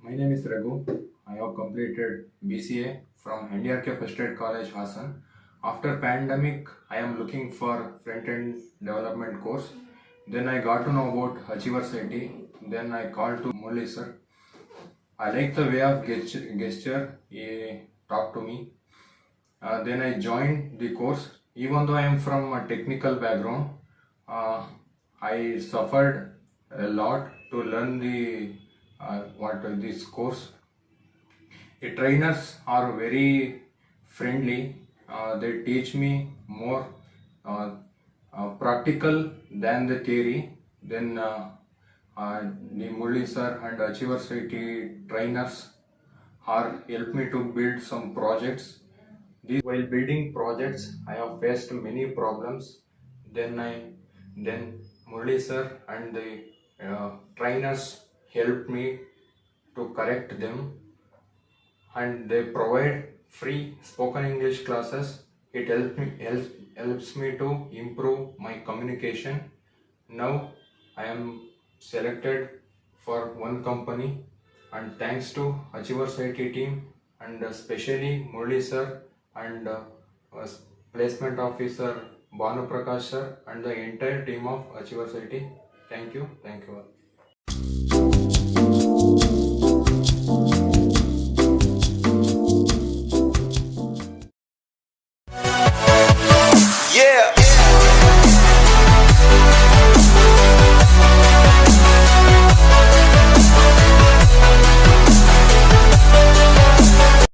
My name is Raghu. I have completed BCA from NDRK First Aid College, Hassan. After pandemic, I am looking for front-end development course. Then I got to know about AchieversIT. Then I called to Molly sir. I like the way of gesture he talked to me. Then I joined the course. Even though I am from a technical background, uh, I suffered a lot to learn the what this course. The trainers are very friendly. They teach me more uh, practical than the theory. Then the Murli sir and AchieversIT trainers are helped me to build some projects. While building projects, I have faced many problems. Then Murli sir and the trainers helped me to correct them, and they provide free spoken English classes. It helps me to improve my communication. Now I am selected for one company, and thanks to Achievers IT team and especially Murli sir and uh, placement officer Banu Prakash sir and the entire team of Achievers IT. Thank you all.